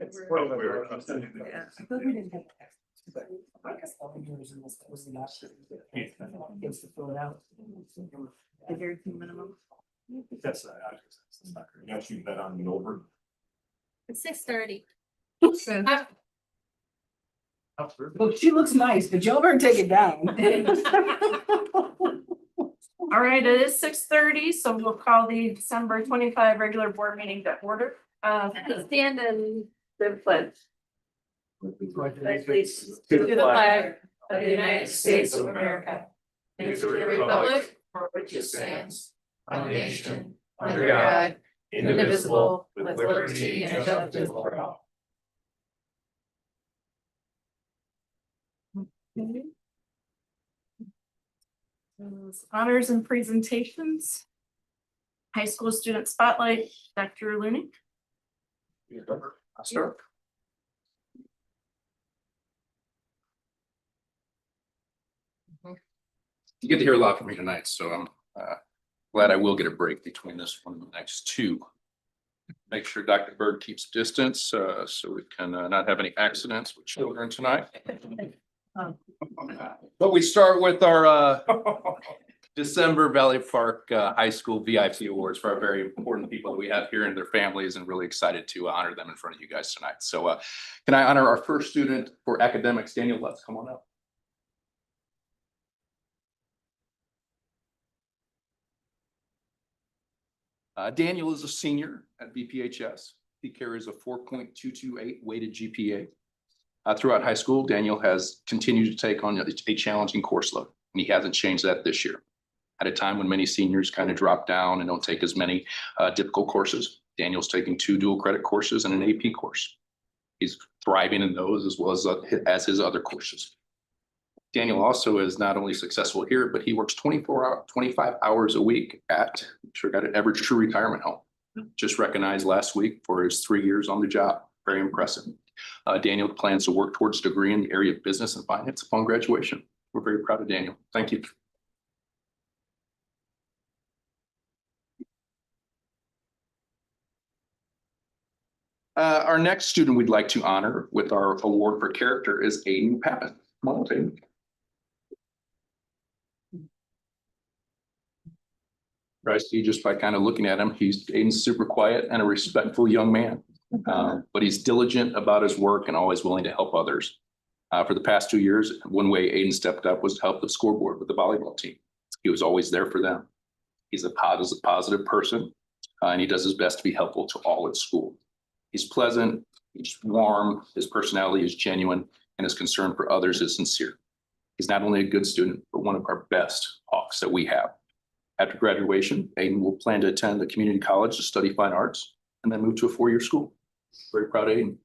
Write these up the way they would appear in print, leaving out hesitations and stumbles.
Yeah. I thought we didn't have text. I guess all the years in this was the last year. Gets to fill it out. The guarantee minimum. That's not great. You actually bet on the over. It's 6:30. Look, she looks nice, but y'all better take it down. All right, it is 6:30, so we'll call the December 25 regular board meeting to order. Stand and the pledge. Please to the flag of the United States of America and to the republic for which it stands, one nation, under God, indivisible, with liberty and justice for all. Okay. Honors and presentations. High school student spotlight, Dr. Luning. I'll start. You get to hear a lot from me tonight, so I'm glad I will get a break between this one and the next two. Make sure Dr. Berg keeps distance so we can not have any accidents with children tonight. But we start with our December Valley Park High School VIP Awards for our very important people that we have here and their families, and really excited to honor them in front of you guys tonight. So can I honor our first student for academics, Daniel Lutz? Come on up. Daniel is a senior at BPHS. He carries a 4.228 weighted GPA. Throughout high school, Daniel has continued to take on a challenging course load, and he hasn't changed that this year. At a time when many seniors kind of drop down and don't take as many difficult courses, Daniel's taking 2 dual credit courses and an AP course. He's thriving in those as well as his other courses. Daniel also is not only successful here, but he works 25 hours a week at, got an Everett True Retirement Home. Just recognized last week for his 3 years on the job. Very impressive. Daniel plans to work towards a degree in the area of business and finance upon graduation. We're very proud of Daniel. Thank you. Our next student we'd like to honor with our award for character is Aiden Pappan. Come on, Aiden. I see just by kind of looking at him, Aiden's super quiet and a respectful young man, but he's diligent about his work and always willing to help others. For the past 2 years, one way Aiden stepped up was to help the scoreboard with the volleyball team. He was always there for them. He's a positive person, and he does his best to be helpful to all at school. He's pleasant, he's warm, his personality is genuine, and his concern for others is sincere. He's not only a good student, but one of our best Hawks that we have. After graduation, Aiden will plan to attend a community college to study fine arts and then move to a 4-year school. Very proud of Aiden.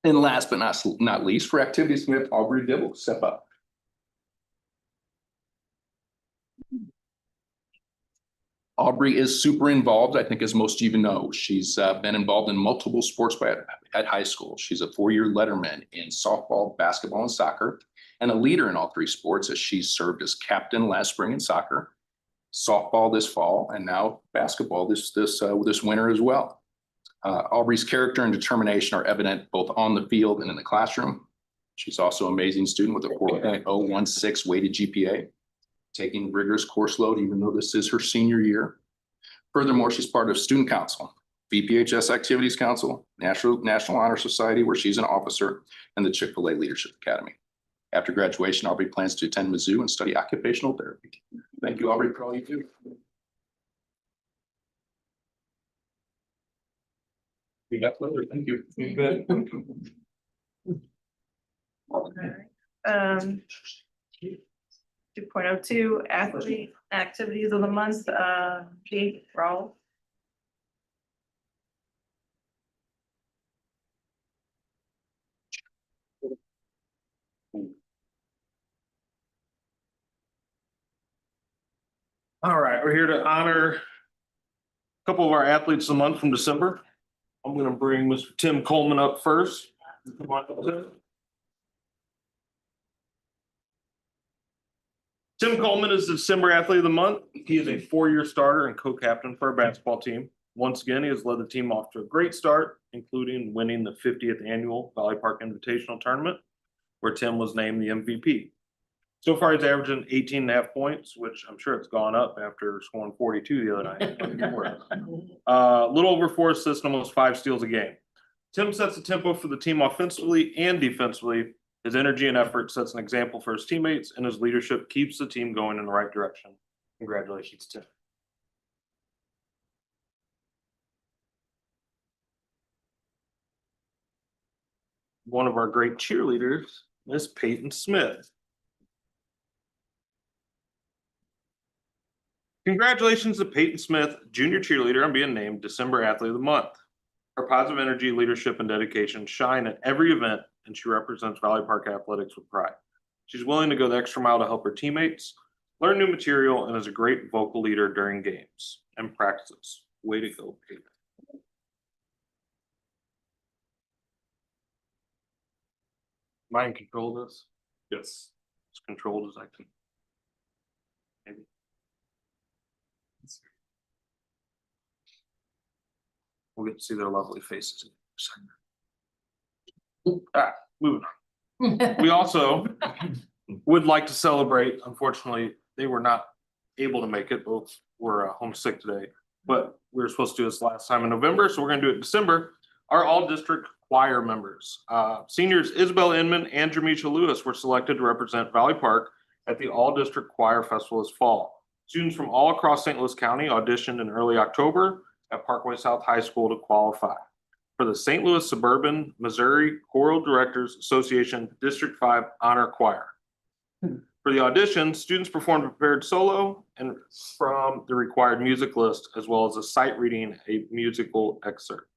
And last but not least, for activities, we have Aubrey Dibble step up. Aubrey is super involved, I think, as most of you know. She's been involved in multiple sports at high school. She's a 4-year letterman in softball, basketball, and soccer, and a leader in all 3 sports as she served as captain last spring in soccer, softball this fall, and now basketball this winter as well. Aubrey's character and determination are evident both on the field and in the classroom. She's also an amazing student with a 4.016 weighted GPA. Taking rigorous course load, even though this is her senior year. Furthermore, she's part of Student Council, BPHS Activities Council, National Honor Society, where she's an officer, and the Chick-fil-A Leadership Academy. After graduation, Aubrey plans to attend Mizzou and study occupational therapy. Thank you, Aubrey, for all you do. Thank you. You bet. 2.02 athlete activities of the month, Jake Rawl. All right, we're here to honor a couple of our athletes of the month from December. I'm going to bring Mr. Tim Coleman up first. Come on up there. Tim Coleman is the December Athlete of the Month. He is a four-year starter and co-captain for our basketball team. Once again, he has led the team off to a great start, including winning the 50th annual Valley Park Invitational Tournament, where Tim was named the MVP. So far, he's averaging 18 and a half points, which I'm sure it's gone up after scoring 42 the other night. A little over 4 assists and almost 5 steals a game. Tim sets the tempo for the team offensively and defensively. His energy and effort sets an example for his teammates, and his leadership keeps the team going in the right direction. Congratulations, Tim. One of our great cheerleaders, Miss Peyton Smith. Congratulations to Peyton Smith, junior cheerleader, on being named December Athlete of the Month. Her positive energy, leadership, and dedication shine at every event, and she represents Valley Park Athletics with pride. She's willing to go the extra mile to help her teammates, learn new material, and is a great vocal leader during games and practices. Way to go, Peyton. Mind control this? Yes. As controlled as I can. Maybe. We'll get to see their lovely faces in a second. Moving on. We also would like to celebrate. Unfortunately, they were not able to make it. Both were homesick today, but we were supposed to do this last time in November, so we're going to do it in December. Our all-district choir members, seniors Isabel Inman and Jamisha Lewis, were selected to represent Valley Park at the All-District Choir Festival this fall. Students from all across St. Louis County auditioned in early October at Parkway South High School to qualify for the St. Louis Suburban Missouri Choral Directors Association District 5 Honor Choir. For the audition, students performed a prepared solo and from the required music list, as well as a sight reading a musical excerpt.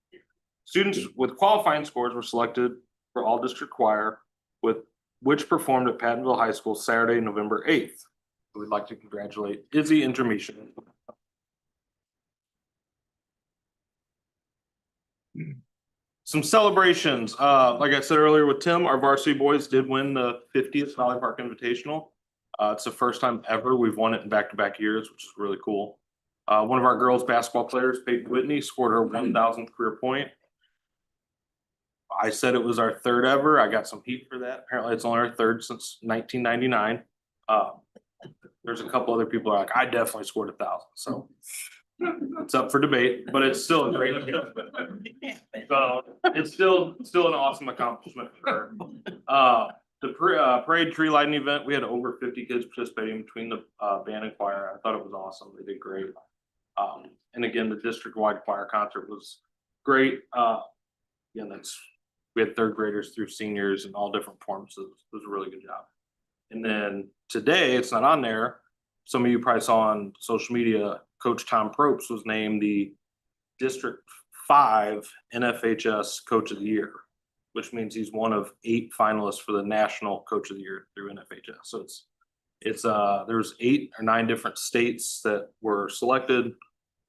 Students with qualifying scores were selected for all district choir, which performed at Pattonville High School Saturday, November 8th. We'd like to congratulate Izzy and Jamisha. Some celebrations. Like I said earlier with Tim, our varsity boys did win the 50th Valley Park Invitational. It's the first time ever we've won it in back-to-back years, which is really cool. One of our girls basketball players, Peyton Whitney, scored her 1,000th career point. I said it was our third ever. I got some heat for that. Apparently it's only our third since 1999. There's a couple other people who are like, I definitely scored 1,000. So it's up for debate, but it's still a great. So it's still an awesome accomplishment for her. The parade tree lighting event, we had over 50 kids participating between the band and choir. I thought it was awesome. They did great. And again, the district-wide choir concert was great. Again, we had third graders through seniors and all different performances. It was a really good job. And then today, it's not on there. Some of you probably saw on social media, Coach Tom Probst was named the District 5 NFHS Coach of the Year, which means he's one of 8 finalists for the National Coach of the Year through NFHS. So there's 8 or 9 different states that were selected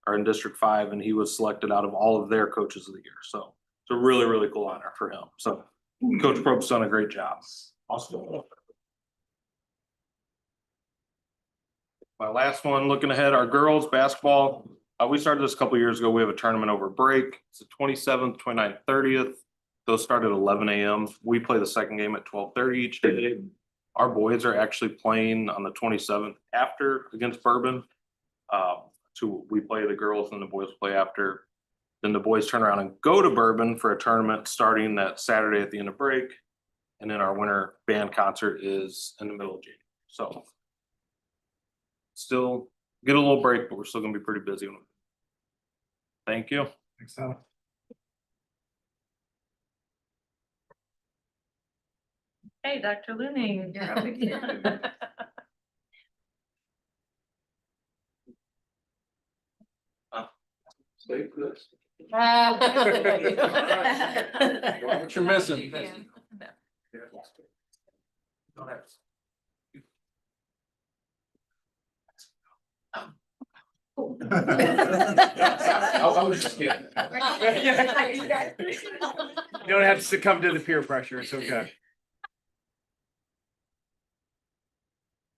are in District 5, and he was selected out of all of their coaches of the year. So it's a really, really cool honor for him. So Coach Probst's done a great job. Awesome. My last one, looking ahead, our girls basketball. We started this a couple years ago. We have a tournament over break. It's the 27th, 29th, 30th. Those start at 11 a.m. We play the second game at 12:30 each day. Our boys are actually playing on the 27th after against Bourbon. We play the girls and the boys play after. Then the boys turn around and go to Bourbon for a tournament starting that Saturday at the end of break. And then our winter band concert is in the middle of January. So still get a little break, but we're still going to be pretty busy. Thank you. Thanks, Tom. Hey, Dr. Looning. Stay for this. What you're missing. I was just kidding. You don't have to succumb to the peer pressure. It's okay.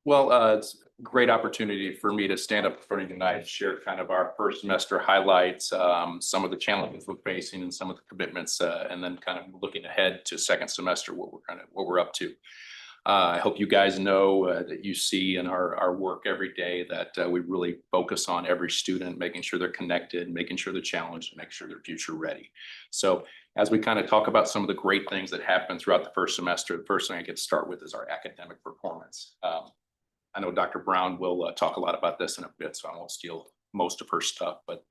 Well, it's a great opportunity for me to stand up in front of you tonight and share kind of our first semester highlights, some of the challenges we're facing and some of the commitments, and then kind of looking ahead to second semester, what we're up to. I hope you guys know that you see in our work every day that we really focus on every student, making sure they're connected, making sure they're challenged, and making sure they're future ready. So as we kind of talk about some of the great things that happen throughout the first semester, the first thing I get to start with is our academic performance. I know Dr. Brown will talk a lot about this in a bit, so I won't steal most of her stuff, but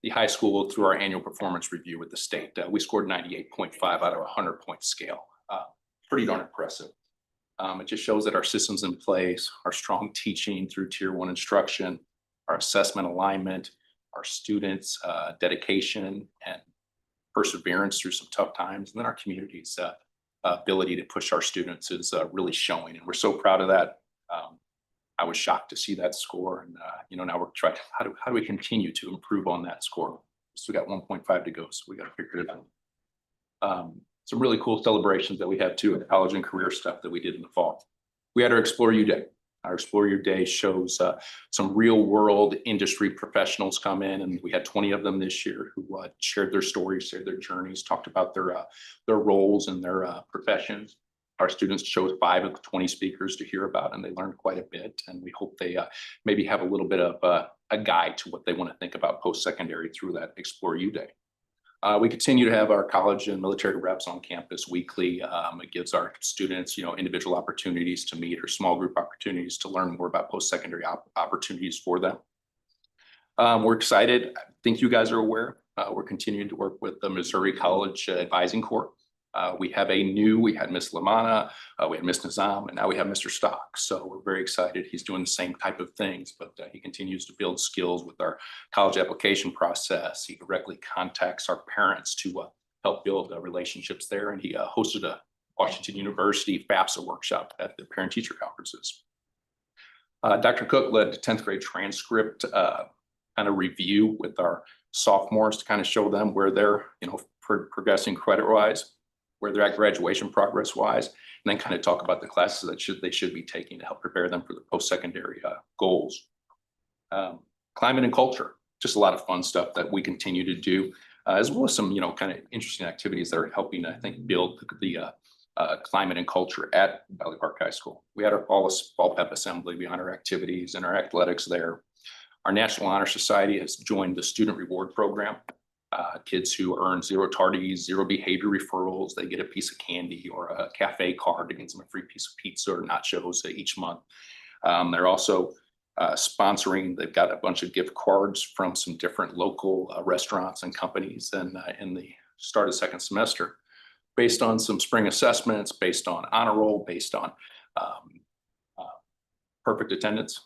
the high school, through our annual performance review with the state, we scored 98.5 out of a 100-point scale. Pretty darn impressive. It just shows that our systems in place, our strong teaching through tier 1 instruction, our assessment alignment, our students' dedication and perseverance through some tough times, and then our community's ability to push our students is really showing, and we're so proud of that. I was shocked to see that score, and now we're trying. How do we continue to improve on that score? So we got 1.5 to go, so we got to figure it out. Some really cool celebrations that we had too at college and career stuff that we did in the fall. We had our Explore You Day. Our Explore You Day shows some real world industry professionals come in, and we had 20 of them this year who shared their stories, shared their journeys, talked about their roles and their professions. Our students chose 5 of the 20 speakers to hear about, and they learned quite a bit. And we hope they maybe have a little bit of a guide to what they want to think about post-secondary through that Explore You Day. We continue to have our college and military reps on campus weekly. It gives our students, individual opportunities to meet or small group opportunities to learn more about post-secondary opportunities for them. We're excited. I think you guys are aware. We're continuing to work with the Missouri College Advising Corps. We had Miss Lamana, we had Miss Nizam, and now we have Mr. Stock. So we're very excited. He's doing the same type of things, but he continues to build skills with our college application process. He directly contacts our parents to help build relationships there. And he hosted a Washington University FAFSA workshop at the parent-teacher conferences. Dr. Cook led the 10th grade transcript kind of review with our sophomores to kind of show them where they're, progressing credit-wise, where they're at graduation progress-wise, and then kind of talk about the classes that they should be taking to help prepare them for the post-secondary goals. Climate and culture, just a lot of fun stuff that we continue to do, as well as some, kind of interesting activities that are helping, I think, build the climate and culture at Valley Park High School. We had our fall pep assembly behind our activities and our athletics there. Our National Honor Society has joined the Student Reward Program. Kids who earn 0 tardies, 0 behavior referrals, they get a piece of candy or a cafe card to get them a free piece of pizza or nachos each month. They're also sponsoring, they've got a bunch of gift cards from some different local restaurants and companies in the start of second semester, based on some spring assessments, based on honor roll, based on perfect attendance.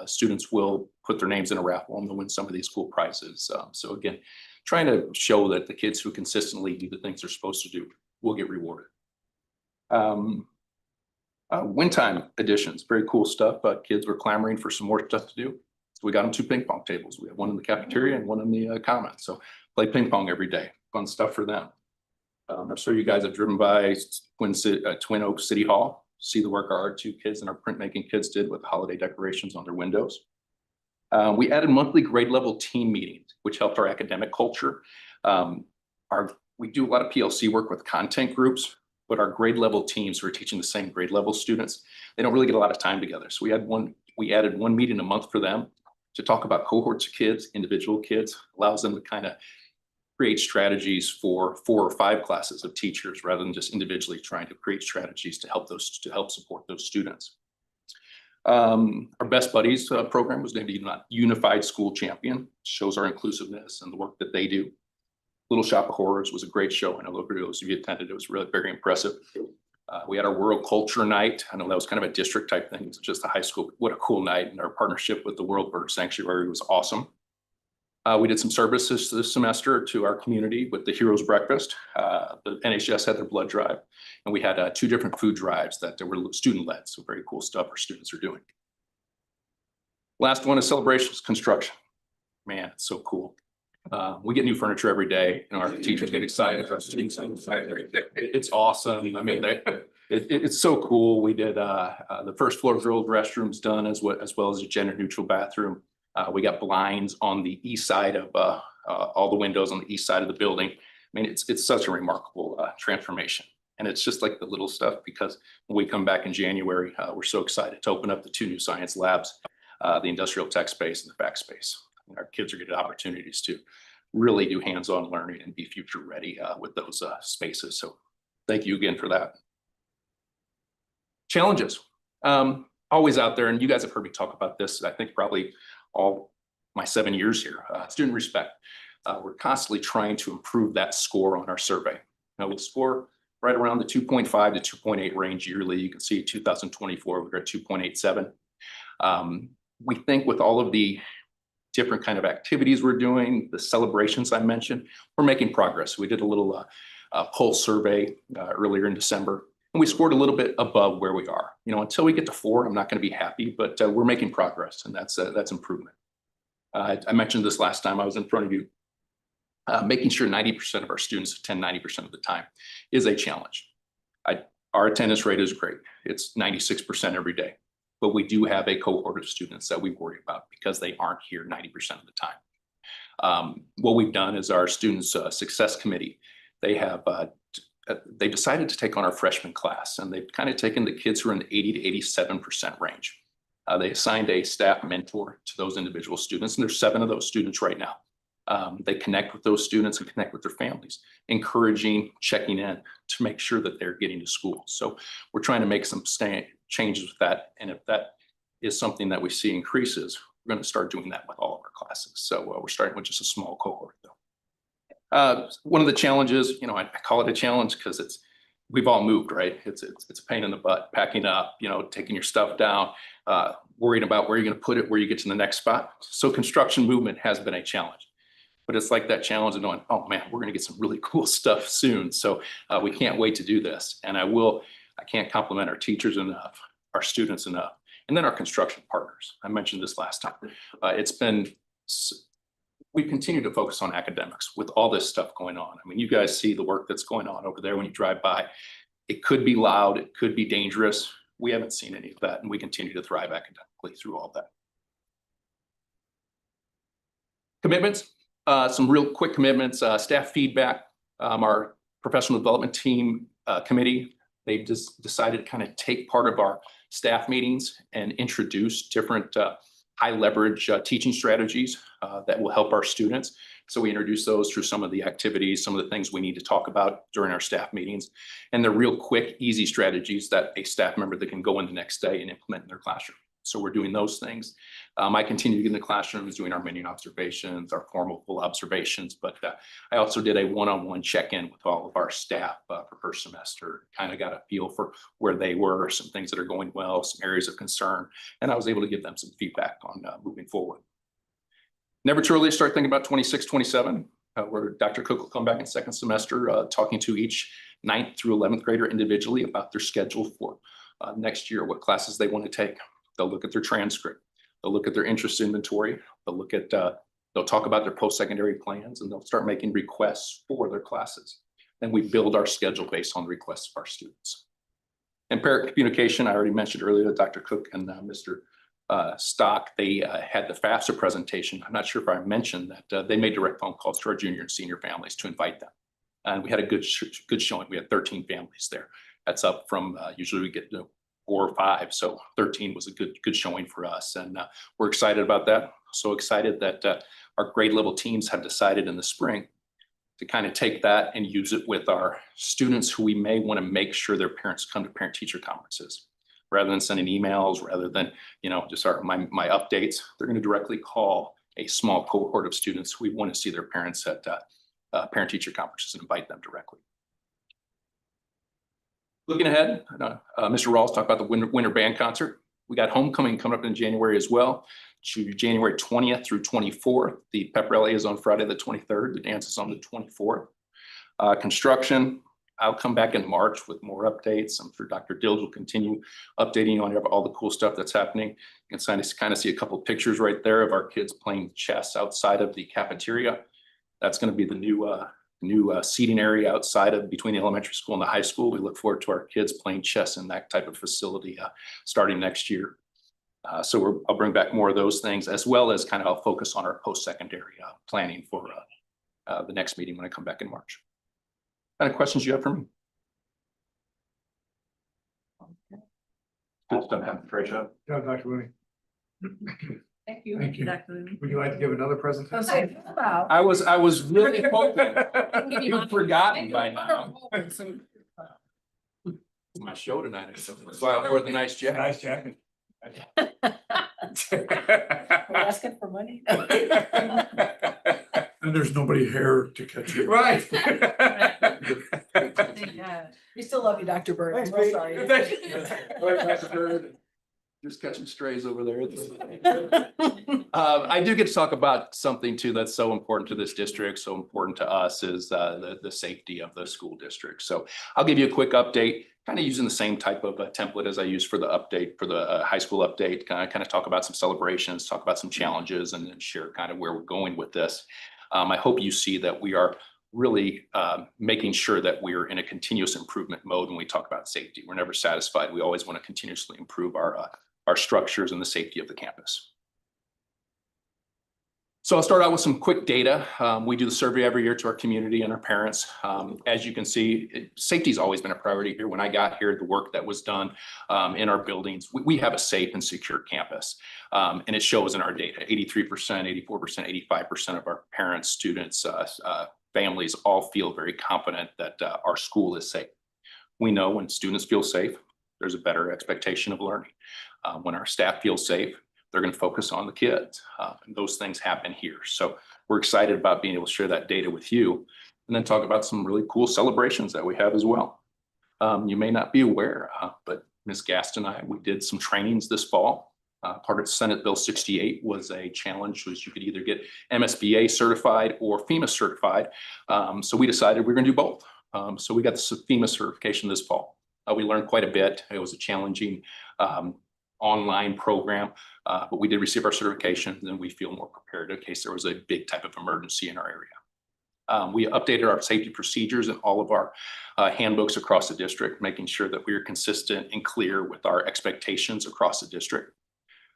Students will put their names in a raffle and they'll win some of these cool prizes. So again, trying to show that the kids who consistently do the things they're supposed to do will get rewarded. Win time additions, very cool stuff. Kids were clamoring for some more stuff to do. So we got them 2 ping pong tables. We have one in the cafeteria and one in the commons. So play ping pong every day, fun stuff for them. I'm sure you guys have driven by Twin Oaks City Hall, see the work our 2 kids and our printmaking kids did with holiday decorations on their windows. We added monthly grade level team meetings, which helped our academic culture. We do a lot of PLC work with content groups, but our grade level teams who are teaching the same grade level students, they don't really get a lot of time together. So we added 1 meeting a month for them to talk about cohorts of kids, individual kids, allows them to kind of create strategies for 4 or 5 classes of teachers rather than just individually trying to create strategies to help support those students. Our Best Buddies program was named Unified School Champion, shows our inclusiveness and the work that they do. Little Shop of Horrors was a great show. I know those of you attended, it was really very impressive. We had our World Culture Night. I know that was kind of a district type thing. It's just a high school. What a cool night. And our partnership with the World Bird Sanctuary was awesome. We did some services this semester to our community with the Heroes Breakfast. The NHS had their blood drive, and we had 2 different food drives that were student-led. So very cool stuff our students are doing. Last one is celebrations construction. Man, it's so cool. We get new furniture every day, and our teachers get excited. It's awesome. I mean, It's so cool. We did the first floor girls restrooms done as well as a gender neutral bathroom. We got blinds on the east side of all the windows on the east side of the building. I mean, it's such a remarkable transformation. And it's just like the little stuff, because when we come back in January, we're so excited to open up the 2 new science labs, the industrial tech space and the fact space. And our kids are getting opportunities to really do hands-on learning and be future ready with those spaces. So thank you again for that. Challenges, always out there. And you guys have heard me talk about this, I think probably all my 7 years here. Student respect. We're constantly trying to improve that score on our survey. Now we score right around the 2.5 to 2.8 range yearly. You can see 2024, we're at 2.87. We think with all of the different kind of activities we're doing, the celebrations I mentioned, we're making progress. We did a little pulse survey earlier in December, and we scored a little bit above where we are. You know, until we get to 4, I'm not going to be happy, but we're making progress, and that's improvement. I mentioned this last time I was in front of you. Making sure 90% of our students attend 90% of the time is a challenge. Our attendance rate is great. It's 96% every day, but we do have a cohort of students that we worry about because they aren't here 90% of the time. What we've done is our students success committee, they decided to take on our freshman class, and they've kind of taken the kids who are in the 80 to 87% range. They assigned a staff mentor to those individual students, and there's 7 of those students right now. They connect with those students and connect with their families, encouraging, checking in to make sure that they're getting to school. So we're trying to make some changes with that. And if that is something that we see increases, we're going to start doing that with all of our classes. So we're starting with just a small cohort though. One of the challenges, you know, I call it a challenge because we've all moved, right? It's a pain in the butt, packing up, you know, taking your stuff down, worrying about where you're going to put it, where you get to the next spot. So construction movement has been a challenge. But it's like that challenge of knowing, oh man, we're going to get some really cool stuff soon. So we can't wait to do this. And I can't compliment our teachers enough, our students enough, and then our construction partners. I mentioned this last time. We continue to focus on academics with all this stuff going on. I mean, you guys see the work that's going on over there when you drive by. It could be loud, it could be dangerous. We haven't seen any of that, and we continue to thrive academically through all that. Commitments. Some real quick commitments, staff feedback. Our professional development team committee, they've just decided to kind of take part of our staff meetings and introduce different high leverage teaching strategies that will help our students. So we introduce those through some of the activities, some of the things we need to talk about during our staff meetings. And they're real quick, easy strategies that a staff member that can go in the next day and implement in their classroom. So we're doing those things. I continue to get in the classrooms doing our mini observations, our formal full observations, but I also did a one-on-one check-in with all of our staff for first semester, kind of got a feel for where they were, some things that are going well, some areas of concern, and I was able to give them some feedback on moving forward. Never too early to start thinking about 26, 27, where Dr. Cook will come back in second semester, talking to each 9th through 11th grader individually about their schedule for next year, what classes they want to take. They'll look at their transcript. They'll look at their interest inventory. They'll look at, they'll talk about their post-secondary plans, and they'll start making requests for their classes. Then we build our schedule based on the requests of our students. And parent communication, I already mentioned earlier that Dr. Cook and Mr. Stock, they had the FAFSA presentation. I'm not sure if I mentioned that they made direct phone calls to our junior and senior families to invite them. And we had a good showing. We had 13 families there. That's up from usually we get 4 or 5. So 13 was a good showing for us. And we're excited about that. So excited that our grade level teams have decided in the spring to kind of take that and use it with our students who we may want to make sure their parents come to parent teacher conferences. Rather than sending emails, rather than, you know, just my updates, they're going to directly call a small cohort of students who we want to see their parents at parent teacher conferences and invite them directly. Looking ahead, Mr. Rawls talked about the winter band concert. We got homecoming coming up in January as well, January 20th through 24th. The pep rally is on Friday the 23rd. The dance is on the 24th. Construction, I'll come back in March with more updates. I'm sure Dr. Dills will continue updating you on all the cool stuff that's happening. You can kind of see a couple of pictures right there of our kids playing chess outside of the cafeteria. That's going to be the new new seating area outside of between the elementary school and the high school. We look forward to our kids playing chess in that type of facility starting next year. So I'll bring back more of those things, as well as kind of I'll focus on our post-secondary planning for the next meeting when I come back in March. Any questions you have for me? Good stuff. Great job. Yeah, Dr. Mooney, Thank you. Thank you. Dr. Mooney. would you like to give another presentation? Okay, about. I was really hoping you've forgotten by now. My show tonight. That's why I wore the nice jacket. Nice jacket. We're asking for money. And there's nobody here to catch you. Right. We still love you, Dr. Bird. I'm Thanks, real Pete. sorry. Just catching strays over there. I do get to talk about something too that's so important to this district, so important to us is the safety of the school district. So I'll give you a quick update, kind of using the same type of template as I used for the update, for the high school update, kind of talk about some celebrations, talk about some challenges, and then share kind of where we're going with this. I hope you see that we are really making sure that we're in a continuous improvement mode when we talk about safety. We're never satisfied. We always want to continuously improve our structures and the safety of the campus. So I'll start out with some quick data. We do the survey every year to our community and our parents. As you can see, safety has always been a priority here. When I got here, the work that was done in our buildings, we have a safe and secure campus. And it shows in our data, 83%, 84%, 85% of our parents, students, families all feel very confident that our school is safe. We know when students feel safe, there's a better expectation of learning. When our staff feels safe, they're going to focus on the kids. And those things happen here. So we're excited about being able to share that data with you and then talk about some really cool celebrations that we have as well. You may not be aware, but Ms. Gast and I, we did some trainings this fall. Part of Senate Bill 68 was a challenge, was you could either get MSBA certified or FEMA certified. So we decided we're going to do both. So we got the FEMA certification this fall. We learned quite a bit. It was a challenging online program, but we did receive our certification and we feel more prepared in case there was a big type of emergency in our area. We updated our safety procedures in all of our handbooks across the district, making sure that we are consistent and clear with our expectations across the district.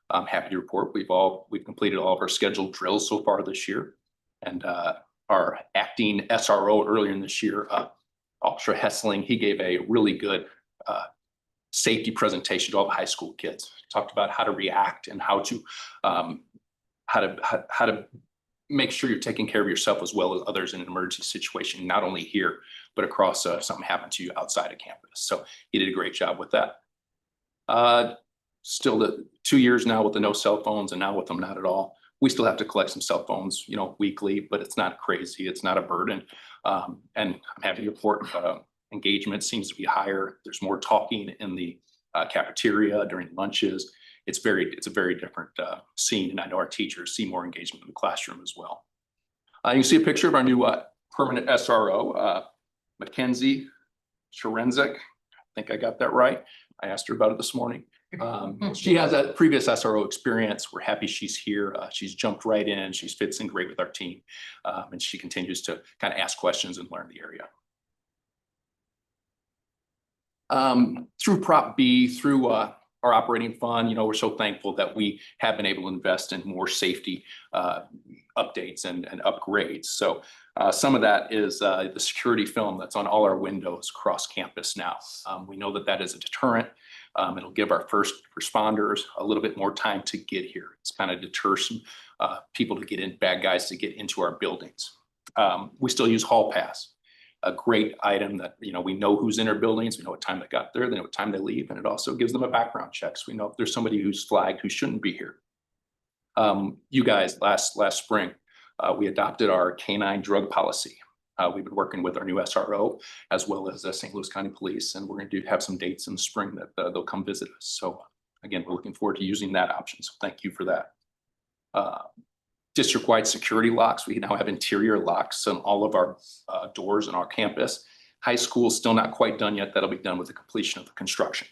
I'm happy to report we've completed all of our scheduled drills so far this year. And our acting SRO earlier in this year, Officer Hessling, he gave a really good safety presentation to all the high school kids. Talked about how to react and how to make sure you're taking care of yourself as well as others in an emergency situation, not only here, but across something happened to you outside of campus. So he did a great job with that. Still the 2 years now with the no cell phones and now with them not at all. We still have to collect some cell phones, weekly, but it's not crazy. It's not a burden. And I'm happy to report engagement seems to be higher. There's more talking in the cafeteria during lunches. It's a very different scene. And I know our teachers see more engagement in the classroom as well. You can see a picture of our new permanent SRO, Mackenzie Sherenzek. I think I got that right. I asked her about it this morning. She has a previous SRO experience. We're happy she's here. She's jumped right in. She fits in great with our team. And she continues to kind of ask questions and learn the area. Through Prop B, through our operating fund, we're so thankful that we have been able to invest in more safety updates and upgrades. So some of that is the security film that's on all our windows across campus now. We know that is a deterrent. It'll give our first responders a little bit more time to get here. It's kind of deter some people to get in, bad guys to get into our buildings. We still use hall pass. A great item that, we know who's in our buildings, we know what time they got there, they know what time they leave, and it also gives them a background check. So we know if there's somebody who's flagged who shouldn't be here. You guys, last spring, we adopted our canine drug policy. We've been working with our new SRO as well as St. Louis County Police, and we're going to have some dates in the spring that they'll come visit us. So again, we're looking forward to using that option. So thank you for that. District-wide security locks. We now have interior locks on all of our doors on our campus. High school still not quite done yet. That'll be done with the completion of the construction.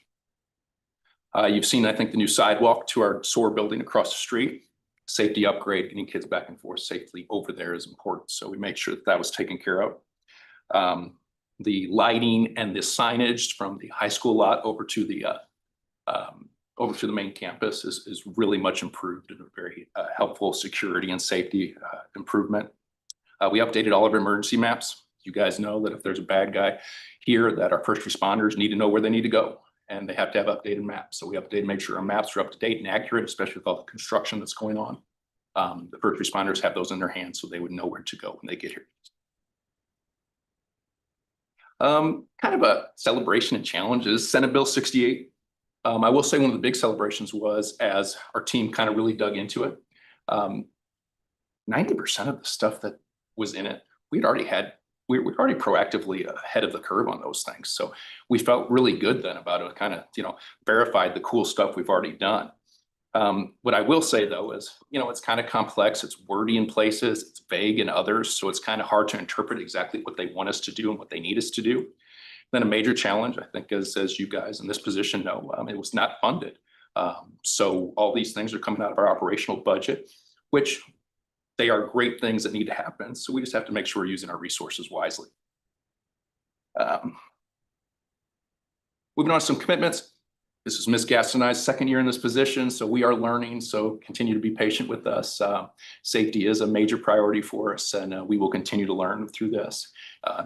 You've seen, I think, the new sidewalk to our SOAR building across the street. Safety upgrade, getting kids back and forth safely over there is important. So we make sure that was taken care of. The lighting and the signage from the high school lot over to the main campus is really much improved and a very helpful security and safety improvement. We updated all of our emergency maps. You guys know that if there's a bad guy here, that our first responders need to know where they need to go, and they have to have updated maps. So we updated, make sure our maps are up to date and accurate, especially with all the construction that's going on. The first responders have those in their hands so they would know where to go when they get here. Kind of a celebration and challenges. Senate Bill 68. I will say one of the big celebrations was as our team kind of really dug into it. 90% of the stuff that was in it, we're already proactively ahead of the curve on those things. So we felt really good then about it, kind of, verified the cool stuff we've already done. What I will say though is, it's kind of complex. It's wordy in places, it's vague in others. So it's kind of hard to interpret exactly what they want us to do and what they need us to do. Then a major challenge, I think, as you guys in this position know, it was not funded. So all these things are coming out of our operational budget, which they are great things that need to happen. So we just have to make sure we're using our resources wisely. Moving on to some commitments. This is Ms. Gastonai's second year in this position, so we are learning, so continue to be patient with us. Safety is a major priority for us, and we will continue to learn through this.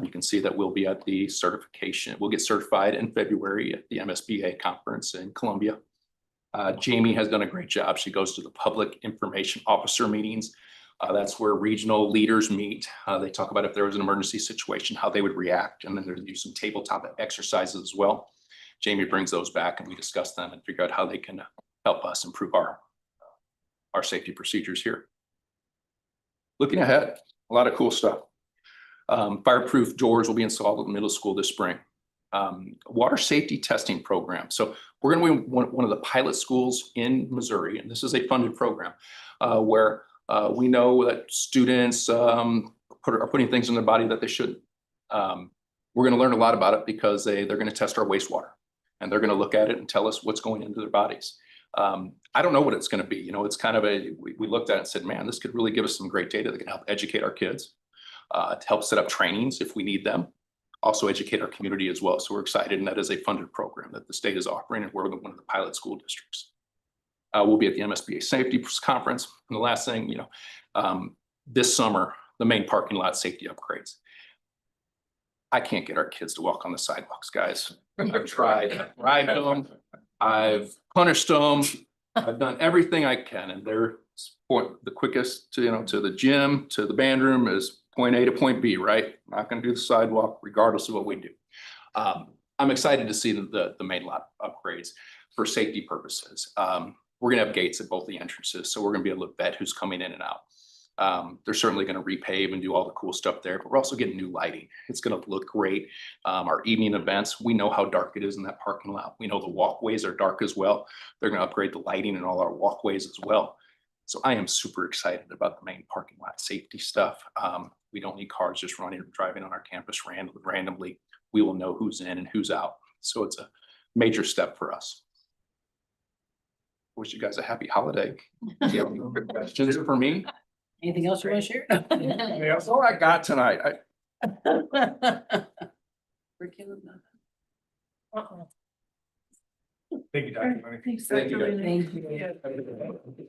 You can see that we'll be at the certification. We'll get certified in February at the MSBA conference in Columbia. Jamie has done a great job. She goes to the public information officer meetings. That's where regional leaders meet. They talk about if there was an emergency situation, how they would react, and then there's some tabletop exercises as well. Jamie brings those back and we discuss them and figure out how they can help us improve our safety procedures here. Looking ahead, a lot of cool stuff. Fireproof doors will be installed at the middle school this spring. Water safety testing program. So we're going to be one of the pilot schools in Missouri, and this is a funded program where we know that students are putting things in their body that they shouldn't. We're going to learn a lot about it because they're going to test our wastewater, and they're going to look at it and tell us what's going into their bodies. I don't know what it's going to be. It's kind of we looked at it and said, man, this could really give us some great data that can help educate our kids, to help set up trainings if we need them, also educate our community as well. So we're excited, and that is a funded program that the state is offering, and we're one of the pilot school districts. We'll be at the MSBA Safety Conference. And the last thing, this summer, the main parking lot safety upgrades. I can't get our kids to walk on the sidewalks, guys. I've tried, I've bribed them, I've punished them, I've done everything I can, and they're the quickest to, to the gym, to the band room is point A to point B, right? Not going to do the sidewalk regardless of what we do. I'm excited to see the main lot upgrades for safety purposes. We're going to have gates at both the entrances, so we're going to be able to vet who's coming in and out. They're certainly going to repave and do all the cool stuff there, but we're also getting new lighting. It's going to look great. Our evening events, we know how dark it is in that parking lot. We know the walkways are dark as well. They're going to upgrade the lighting in all our walkways as well. So I am super excited about the main parking lot safety stuff. We don't need cars just running or driving on our campus randomly. We will know who's in and who's out. So it's a major step for us. Wish you guys a happy holiday. Do you have any questions for me? Anything else you want to share? That's all I got tonight. We're killing them. Thank you, Dr. Money. Thanks, Thank you, Dr. Dr. Thank you.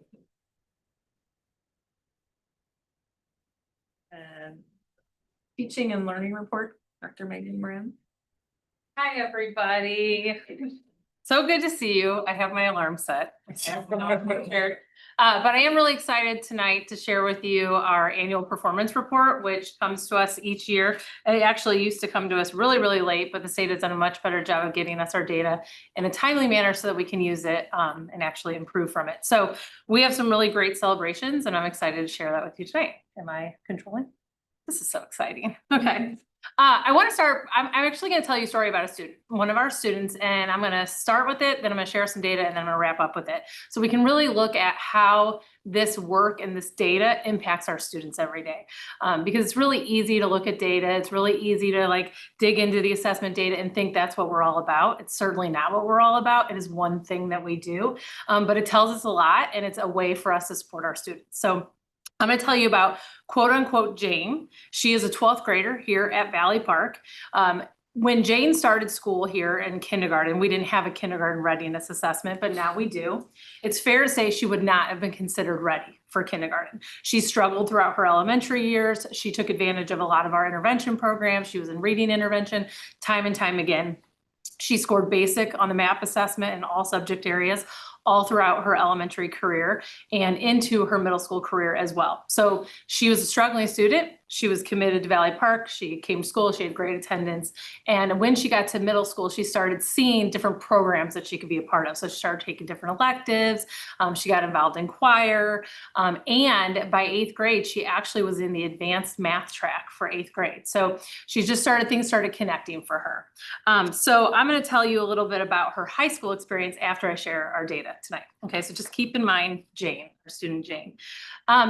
Teaching and learning report, Dr. Megan Moran. Hi, everybody. So good to see you. I have my alarm set. But I am really excited tonight to share with you our annual performance report, which comes to us each year. It actually used to come to us really, really late, but the state has done a much better job of getting us our data in a timely manner so that we can use it and actually improve from it. So we have some really great celebrations, and I'm excited to share that with you tonight. Am I controlling? This is so exciting. Okay. I want to start, I'm actually going to tell you a story about a student, one of our students, and I'm going to start with it, then I'm going to share some data, and then I'm going to wrap up with it. So we can really look at how this work and this data impacts our students every day. Because it's really easy to look at data. It's really easy to dig into the assessment data and think that's what we're all about. It's certainly not what we're all about. It is one thing that we do, but it tells us a lot, and it's a way for us to support our students. So I'm going to tell you about quote unquote Jane. She is a 12th grader here at Valley Park. When Jane started school here in kindergarten, we didn't have a kindergarten readiness assessment, but now we do. It's fair to say she would not have been considered ready for kindergarten. She struggled throughout her elementary years. She took advantage of a lot of our intervention programs. She was in reading intervention time and time again. She scored basic on the MAP assessment in all subject areas all throughout her elementary career and into her middle school career as well. So she was a struggling student. She was committed to Valley Park. She came to school. She had great attendance. And when she got to middle school, she started seeing different programs that she could be a part of. So she started taking different electives. She got involved in choir. And by 8th grade, she actually was in the advanced math track for 8th grade. So things started connecting for her. So I'm going to tell you a little bit about her high school experience after I share our data tonight. Okay, so just keep in mind Jane, our student Jane.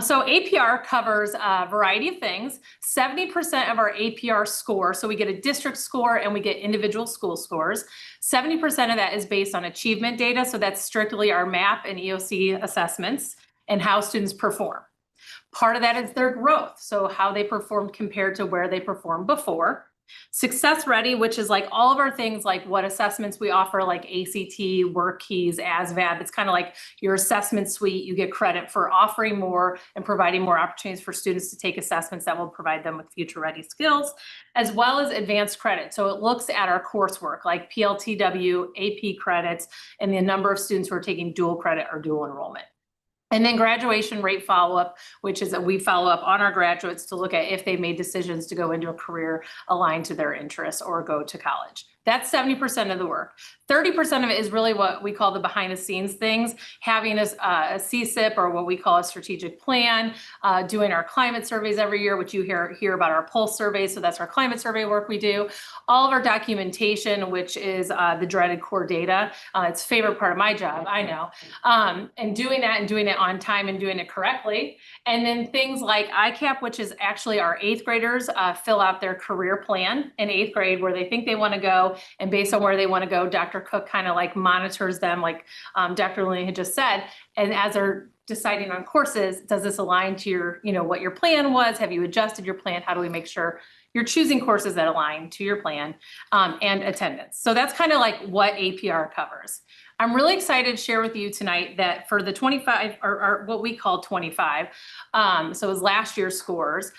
So APR covers a variety of things. 70% of our APR score, so we get a district score and we get individual school scores. 70% of that is based on achievement data. So that's strictly our MAP and EOC assessments and how students perform. Part of that is their growth. So how they performed compared to where they performed before. Success Ready, which is like all of our things, like what assessments we offer, like ACT, Work Keys, ASVAB. It's kind of like your assessment suite. You get credit for offering more and providing more opportunities for students to take assessments that will provide them with future ready skills, as well as advanced credit. So it looks at our coursework like PLTW, AP credits, and the number of students who are taking dual credit or dual enrollment. And then graduation rate follow-up, which is that we follow up on our graduates to look at if they made decisions to go into a career aligned to their interests or go to college. That's 70% of the work. 30% of it is really what we call the behind the scenes things, having a CSIP or what we call a strategic plan, doing our climate surveys every year, which you hear about our pulse surveys. So that's our climate survey work we do. All of our documentation, which is the dreaded core data. It's a favorite part of my job, I know. And doing it on time and doing it correctly. And then things like ICAP, which is actually our 8th graders fill out their career plan in 8th grade where they think they want to go. And based on where they want to go, Dr. Cook kind of like monitors them, like Dr. Lillian had just said. And as they're deciding on courses, does this align to your, what your plan was? Have you adjusted your plan? How do we make sure you're choosing courses that align to your plan, and attendance? So that's kind of like what APR covers. I'm really excited to share with you tonight that for the 25, or what we call 25, so it was last year's scores,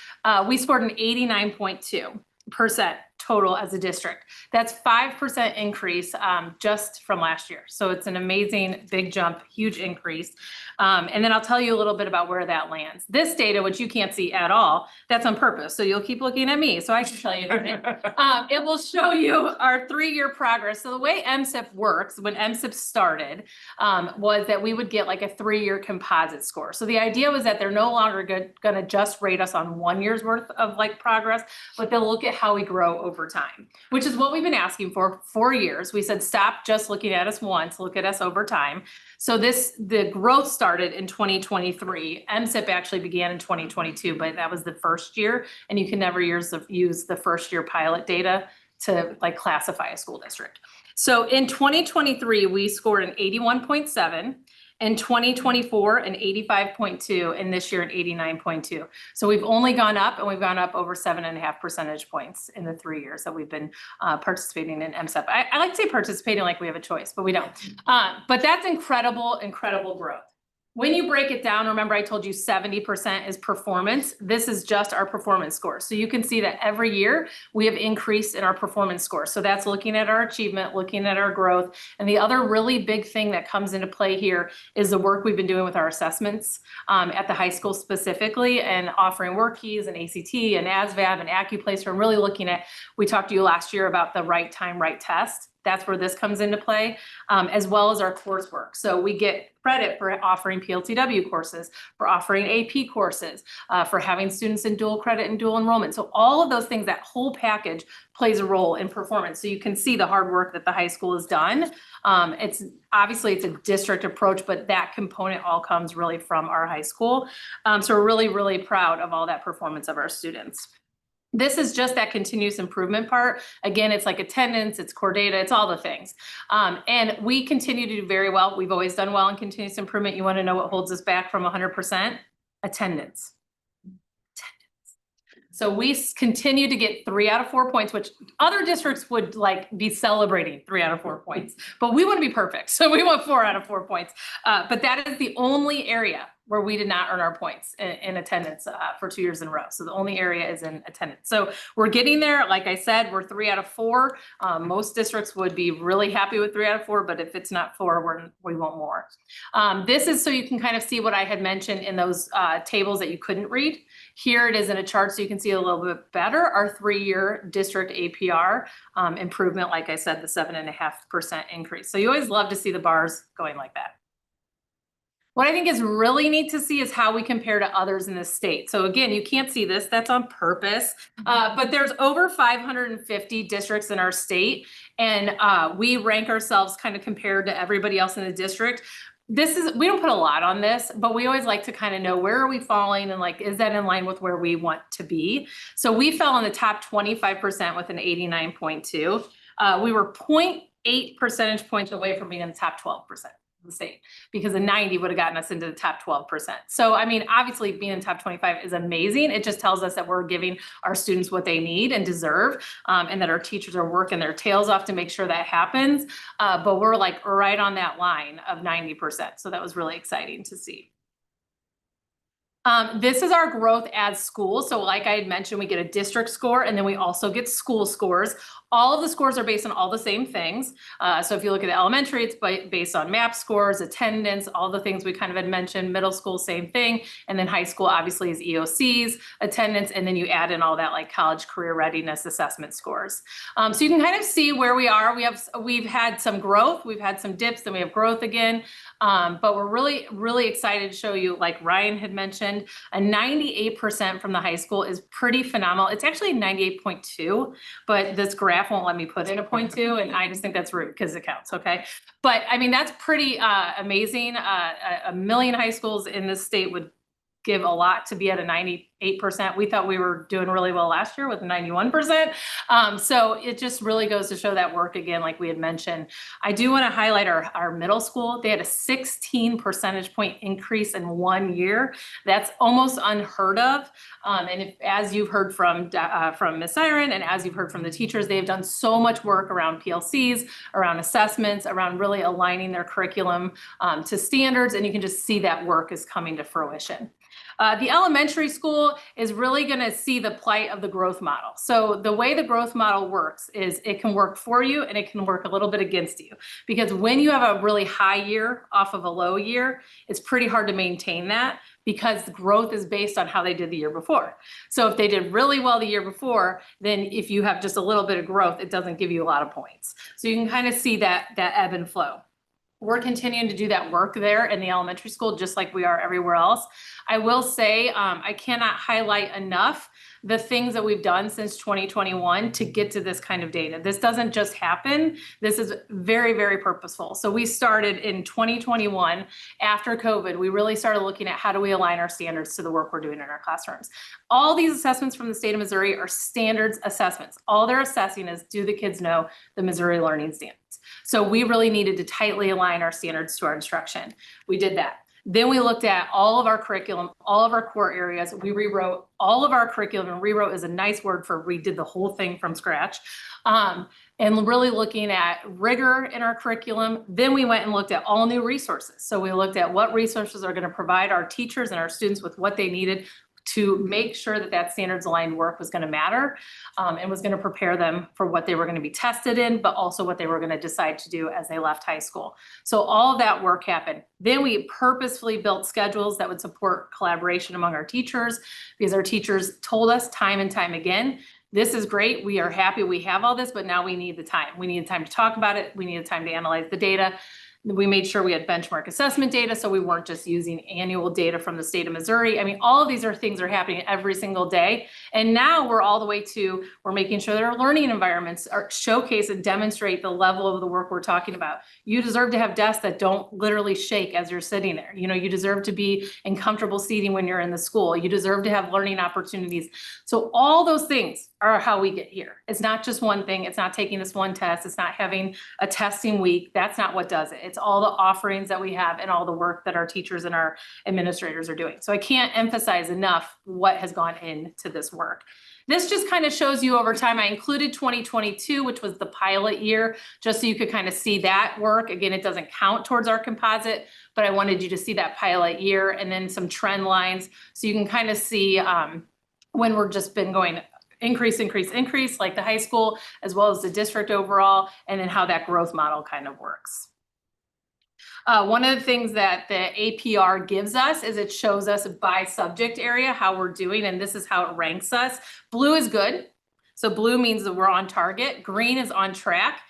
we scored an 89.2% total as a district. That's 5% increase just from last year. So it's an amazing big jump, huge increase. And then I'll tell you a little bit about where that lands. This data, which you can't see at all, that's on purpose. So you'll keep looking at me. So I should tell you. It will show you our 3-year progress. So the way MSIP works, when MSIP started, was that we would get like a 3-year composite score. So the idea was that they're no longer going to just rate us on 1 year's worth of like progress, but they'll look at how we grow over time, which is what we've been asking for 4 years. We said, stop just looking at us once, look at us over time. So the growth started in 2023. MSIP actually began in 2022, but that was the first year. And you can never use the first year pilot data to like classify a school district. So in 2023, we scored an 81.7. In 2024, an 85.2, and this year an 89.2. So we've only gone up, and we've gone up over 7.5 percentage points in the 3 years that we've been participating in MSIP. I like to say participating like we have a choice, but we don't. But that's incredible, incredible growth. When you break it down, remember I told you 70% is performance. This is just our performance score. So you can see that every year we have increased in our performance score. So that's looking at our achievement, looking at our growth. And the other really big thing that comes into play here is the work we've been doing with our assessments at the high school specifically, and offering Work Keys and ACT and ASVAB and AccuPlacer, and really looking at, we talked to you last year about the right time, right test. That's where this comes into play, as well as our coursework. So we get credit for offering PLTW courses, for offering AP courses, for having students in dual credit and dual enrollment. So all of those things, that whole package plays a role in performance. So you can see the hard work that the high school has done. It's a district approach, but that component all comes really from our high school. So we're really, really proud of all that performance of our students. This is just that continuous improvement part. Again, it's like attendance, it's core data, it's all the things. And we continue to do very well. We've always done well in continuous improvement. You want to know what holds us back from 100%? Attendance. So we continue to get 3 out of 4 points, which other districts would like be celebrating 3 out of 4 points, but we want to be perfect. So we want 4 out of 4 points. But that is the only area where we did not earn our points in attendance for 2 years in a row. So the only area is in attendance. So we're getting there. Like I said, we're 3 out of 4. Most districts would be really happy with 3 out of 4, but if it's not 4, we want more. This is so you can kind of see what I had mentioned in those tables that you couldn't read. Here it is in a chart so you can see a little bit better our 3-year district APR improvement. Like I said, the 7.5% increase. So you always love to see the bars going like that. What I think is really neat to see is how we compare to others in the state. So again, you can't see this, that's on purpose, but there's over 550 districts in our state, and we rank ourselves kind of compared to everybody else in the district. We don't put a lot on this, but we always like to kind of know where are we falling and like, is that in line with where we want to be? So we fell in the top 25% with an 89.2. We were 0.8 percentage points away from being in the top 12%. The state, because a 90 would have gotten us into the top 12%. So, I mean, obviously being in top 25 is amazing. It just tells us that we're giving our students what they need and deserve, and that our teachers are working their tails off to make sure that happens. But we're like right on that line of 90%. So that was really exciting to see. This is our growth as school. So like I had mentioned, we get a district score and then we also get school scores. All of the scores are based on all the same things. So if you look at elementary, it's based on MAP scores, attendance, all the things we kind of had mentioned. Middle school, same thing. And then high school obviously is EOCs, attendance, and then you add in all that like college career readiness assessment scores. So you can kind of see where we are. We've had some growth, we've had some dips, then we have growth again. But we're really, really excited to show you, like Ryan had mentioned, a 98% from the high school is pretty phenomenal. It's actually 98.2, but this graph won't let me put in a 0.2, and I just think that's rude because it counts, okay? But I mean, that's pretty amazing. A million high schools in this state would give a lot to be at a 98%. We thought we were doing really well last year with 91%. So it just really goes to show that work again, like we had mentioned. I do want to highlight our middle school. They had a 16 percentage point increase in 1 year. That's almost unheard of. And as you've heard from Ms. Siren and as you've heard from the teachers, they've done so much work around PLCs, around assessments, around really aligning their curriculum to standards. And you can just see that work is coming to fruition. The elementary school is really going to see the plight of the growth model. So the way the growth model works is it can work for you and it can work a little bit against you. Because when you have a really high year off of a low year, it's pretty hard to maintain that because the growth is based on how they did the year before. So if they did really well the year before, then if you have just a little bit of growth, it doesn't give you a lot of points. So you can kind of see that ebb and flow. We're continuing to do that work there in the elementary school, just like we are everywhere else. I will say, I cannot highlight enough the things that we've done since 2021 to get to this kind of data. This doesn't just happen. This is very, very purposeful. So we started in 2021 after COVID. We really started looking at how do we align our standards to the work we're doing in our classrooms. All these assessments from the state of Missouri are standards assessments. All they're assessing is, do the kids know the Missouri learning standards? So we really needed to tightly align our standards to our instruction. We did that. Then we looked at all of our curriculum, all of our core areas. We rewrote all of our curriculum, and rewrote is a nice word for redid the whole thing from scratch. And really looking at rigor in our curriculum. Then we went and looked at all new resources. So we looked at what resources are going to provide our teachers and our students with what they needed to make sure that that standards aligned work was going to matter, and was going to prepare them for what they were going to be tested in, but also what they were going to decide to do as they left high school. So all of that work happened. Then we purposefully built schedules that would support collaboration among our teachers, because our teachers told us time and time again, this is great, we are happy we have all this, but now we need the time. We need the time to talk about it. We need the time to analyze the data. We made sure we had benchmark assessment data, so we weren't just using annual data from the state of Missouri. I mean, all of these are things that are happening every single day. And now we're all the way to, we're making sure that our learning environments are showcase and demonstrate the level of the work we're talking about. You deserve to have desks that don't literally shake as you're sitting there. You know, you deserve to be in comfortable seating when you're in the school. You deserve to have learning opportunities. So all those things are how we get here. It's not just one thing. It's not taking this one test. It's not having a testing week. That's not what does it. It's all the offerings that we have and all the work that our teachers and our administrators are doing. So I can't emphasize enough what has gone into this work. This just kind of shows you over time. I included 2022, which was the pilot year, just so you could kind of see that work. Again, it doesn't count towards our composite, but I wanted you to see that pilot year and then some trend lines. So you can kind of see when we're just been going increase, like the high school, as well as the district overall, and then how that growth model kind of works. One of the things that the APR gives us is it shows us by subject area how we're doing, and this is how it ranks us. Blue is good. So blue means that we're on target. Green is on track.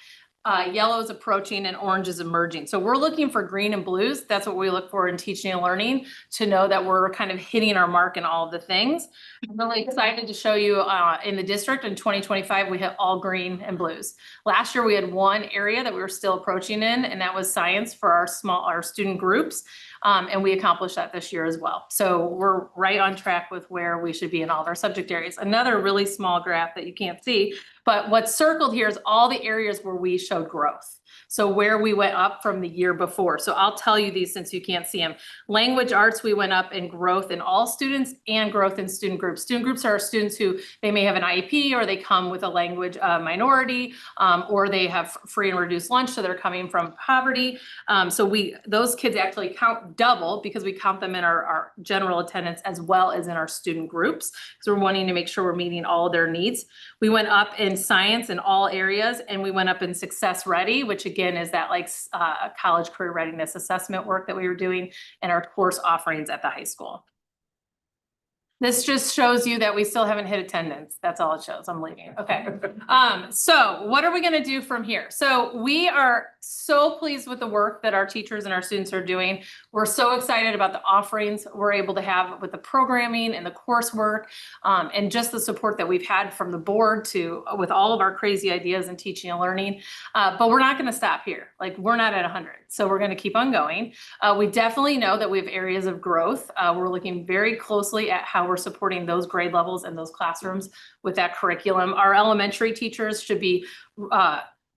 Yellow is approaching and orange is emerging. So we're looking for green and blues. That's what we look for in teaching and learning, to know that we're kind of hitting our mark in all of the things. I'm really excited to show you in the district in 2025, we hit all green and blues. Last year, we had one area that we were still approaching in, and that was science for our student groups. And we accomplished that this year as well. So we're right on track with where we should be in all of our subject areas. Another really small graph that you can't see, but what's circled here is all the areas where we showed growth. So where we went up from the year before. So I'll tell you these since you can't see them. Language arts, we went up in growth in all students and growth in student groups. Student groups are students who they may have an IEP, or they come with a language minority, or they have free and reduced lunch, so they're coming from poverty. So those kids actually count double because we count them in our general attendance as well as in our student groups. So we're wanting to make sure we're meeting all of their needs. We went up in science in all areas, and we went up in Success Ready, which again is that like college career readiness assessment work that we were doing and our course offerings at the high school. This just shows you that we still haven't hit attendance. That's all it shows. I'm leaving. Okay. So what are we going to do from here? So we are so pleased with the work that our teachers and our students are doing. We're so excited about the offerings we're able to have with the programming and the coursework, and just the support that we've had from the board with all of our crazy ideas in teaching and learning. But we're not going to stop here. Like, we're not at 100. So we're going to keep on going. We definitely know that we have areas of growth. We're looking very closely at how we're supporting those grade levels and those classrooms with that curriculum. Our elementary teachers should be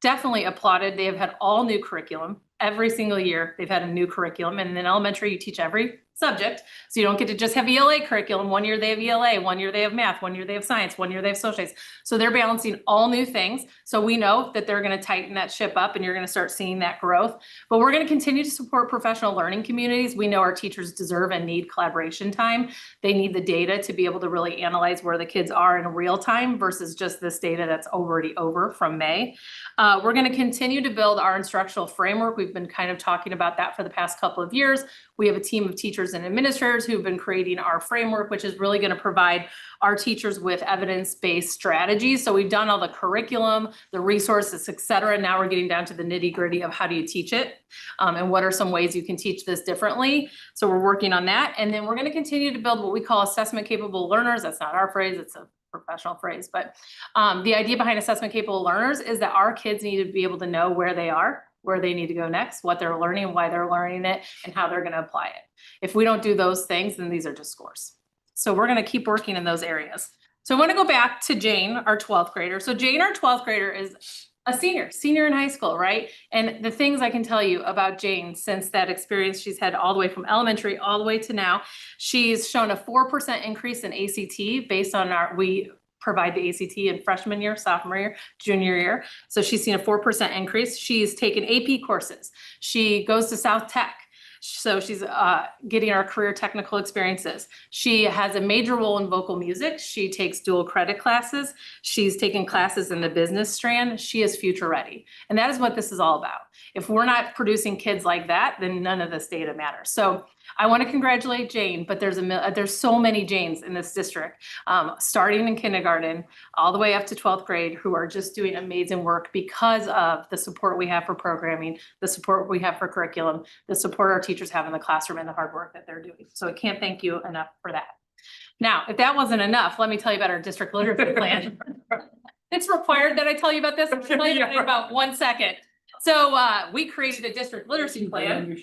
definitely applauded. They have had all new curriculum. Every single year, they've had a new curriculum. And in elementary, you teach every subject. So you don't get to just have ELA curriculum. One year they have ELA, one year they have math, one year they have science, one year they have social studies. So they're balancing all new things. So we know that they're going to tighten that ship up, and you're going to start seeing that growth. But we're going to continue to support professional learning communities. We know our teachers deserve and need collaboration time. They need the data to be able to really analyze where the kids are in real time versus just this data that's already over from May. We're going to continue to build our instructional framework. We've been kind of talking about that for the past couple of years. We have a team of teachers and administrators who've been creating our framework, which is really going to provide our teachers with evidence-based strategies. So we've done all the curriculum, the resources, et cetera. Now we're getting down to the nitty-gritty of how do you teach it, and what are some ways you can teach this differently. So we're working on that. And then we're going to continue to build what we call assessment-capable learners. That's not our phrase, it's a professional phrase, but the idea behind assessment capable learners is that our kids need to be able to know where they are, where they need to go next, what they're learning, why they're learning it, and how they're going to apply it. If we don't do those things, then these are just scores. So we're going to keep working in those areas. So I want to go back to Jane, our 12th grader. So Jane, our 12th grader, is a senior in high school, right? And the things I can tell you about Jane since that experience she's had all the way from elementary all the way to now, she's shown a 4% increase in ACT based on we provide the ACT in freshman year, sophomore year, junior year. So she's seen a 4% increase. She's taken AP courses. She goes to South Tech. So she's getting our career technical experiences. She has a major role in vocal music. She takes dual credit classes. She's taken classes in the business strand. She is future ready. And that is what this is all about. If we're not producing kids like that, then none of this data matters. So I want to congratulate Jane, but there's so many Janes in this district, starting in kindergarten all the way up to 12th grade, who are just doing amazing work because of the support we have for programming, the support we have for curriculum, the support our teachers have in the classroom, and the hard work that they're doing. So I can't thank you enough for that. Now, if that wasn't enough, let me tell you about our district literacy plan. It's required that I tell you about this. I'll tell you about it in about 1 second. So we created a district literacy plan.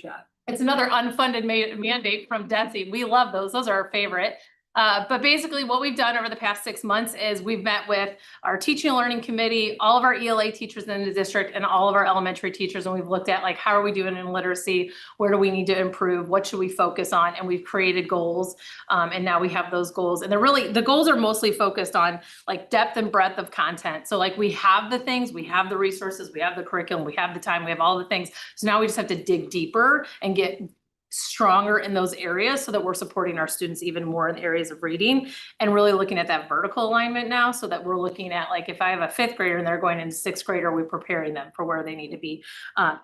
It's another unfunded mandate from DESE. We love those. Those are our favorite. But basically what we've done over the past 6 months is we've met with our teaching and learning committee, all of our ELA teachers in the district and all of our elementary teachers. And we've looked at like, how are we doing in literacy? Where do we need to improve? What should we focus on? And we've created goals. And now we have those goals. And the goals are mostly focused on like depth and breadth of content. So like we have the things, we have the resources, we have the curriculum, we have the time, we have all the things. So now we just have to dig deeper and get stronger in those areas so that we're supporting our students even more in the areas of reading and really looking at that vertical alignment now so that we're looking at like if I have a 5th grader and they're going into 6th grade, are we preparing them for where they need to be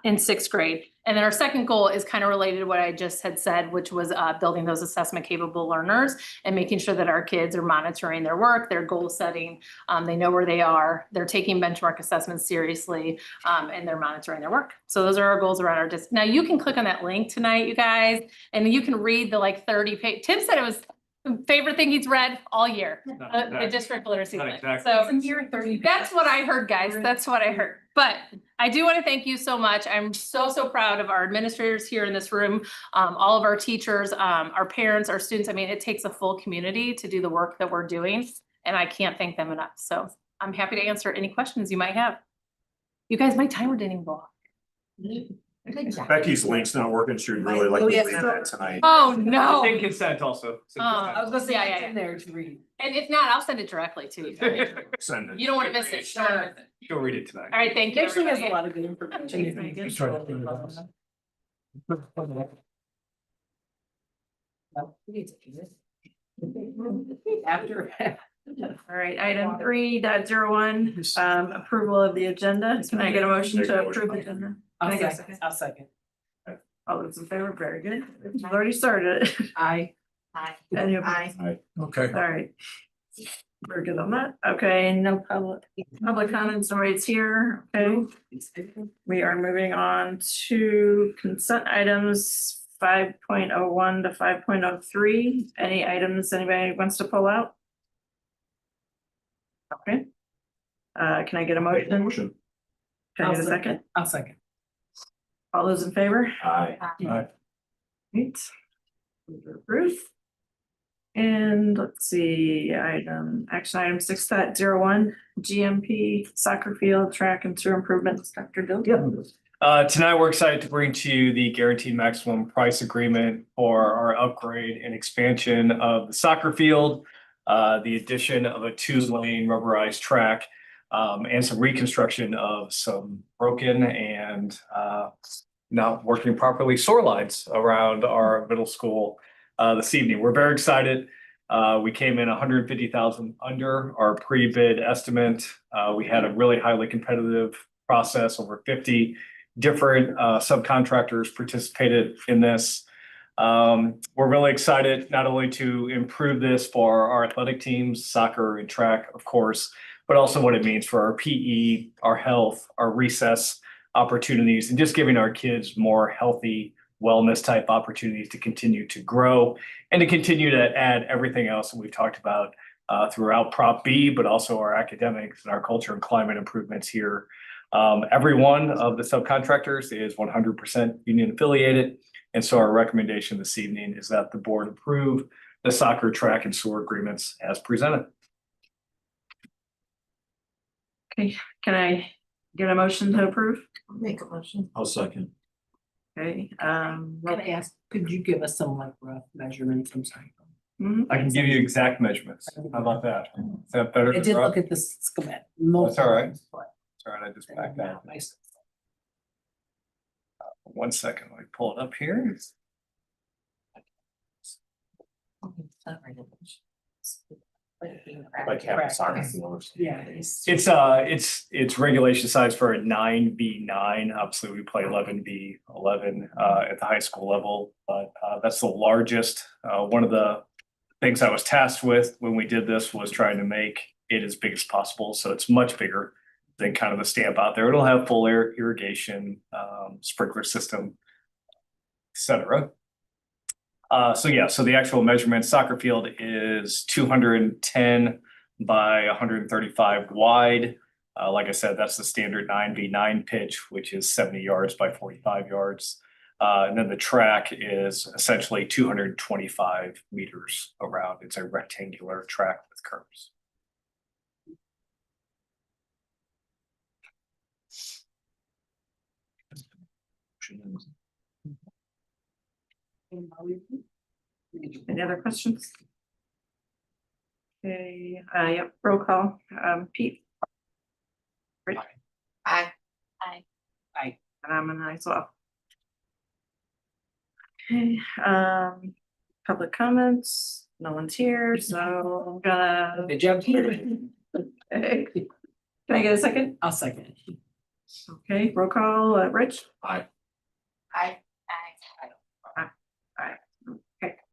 in 6th grade? And then our second goal is kind of related to what I just had said, which was building those assessment capable learners and making sure that our kids are monitoring their work, their goal setting, they know where they are, they're taking benchmark assessments seriously, and they're monitoring their work. So those are our goals around our district. Now you can click on that link tonight, you guys, and you can read the like 30 page. Tim said it was the favorite thing he's read all year, the district literacy Not link. exactly. So It's a mere 30. that's what I heard, guys. That's what I heard. But I do want to thank you so much. I'm so proud of our administrators here in this room, all of our teachers, our parents, our students. I mean, it takes a full community to do the work that we're doing, and I can't thank them enough. So I'm happy to answer any questions you might have. You guys, my timer didn't even go off. Becky's link's not working. She'd really like Oh, to yes. read that tonight. Oh, no. Take consent also. I was gonna say, Yeah, yeah, it's in there to read. And if not, I'll send it directly to you. Send it. You don't want to miss it. You don't wanna miss it. She'll read it tonight. All right, thank It you. actually has a everybody. lot of good information. Thanks, Just try to think about this. After. All right, item 3.01, approval of the agenda. Can I get a motion to approve the agenda? I'll second. All those in favor, very good. We've already started. I. Any opposed? Okay. All right. We're good on that. Okay, no public comments, nobody's here. Okay. We are moving on to consent items 5.01 to 5.03. Any items anybody wants to pull out? Okay. Can I get a motion? Can I get a second? I'll second. All those in favor? Aye. Right. Approved. And let's see, action item 6.01, GMP soccer field track and sewer improvements, Dr. Dill. Tonight, we're excited to bring to you the guaranteed maximum price agreement for our upgrade and expansion of the soccer field, the addition of a 2-lane rubberized track, and some reconstruction of some broken and not working properly sewer lines around our middle school this evening. We're very excited. We came in 150,000 under our pre-bid estimate. We had a really highly competitive process. Over 50 different subcontractors participated in this. We're really excited not only to improve this for our athletic teams, soccer and track, of course, but also what it means for our PE, our health, our recess opportunities, and just giving our kids more healthy wellness type opportunities to continue to grow and to continue to add everything else that we've talked about throughout Prop B, but also our academics and our culture and climate improvements here. Every one of the subcontractors is 100% union affiliated. And so our recommendation this evening is that the board approve the soccer, track, and sewer agreements as presented. Okay, can I get a motion to approve? Make a motion. I'll second. Okay, Can I ask, could you give us some like rough measurements? I'm sorry. mhm. I can give you exact measurements. How about that? Is that better? I did look at the schematic. That's all right. All right, I just backed out. Nice. 1 second, let me pull it up here. Like having soccer fields. Yeah. It's regulation size for a 9v9. Obviously, we play 11v11 at the high school level, but that's the largest. One of the things I was tasked with when we did this was trying to make it as big as possible. So it's much bigger than kind of the stamp out there. It'll have full air irrigation, sprinkler system, etc. So the actual measurement soccer field is 210 by 135 wide. Like I said, that's the standard 9v9 pitch, which is 70 yards by 45 yards. And then the track is essentially 225 meters around. It's a rectangular track with curves. Any other questions? Okay, yep, roll call, Pete. Rich? Aye. And I'm an aye as well. Okay, public comments, no one's here, so I'm gonna. Good job. Okay. Can I get a second? I'll second. Okay, roll call, Rich? Aye.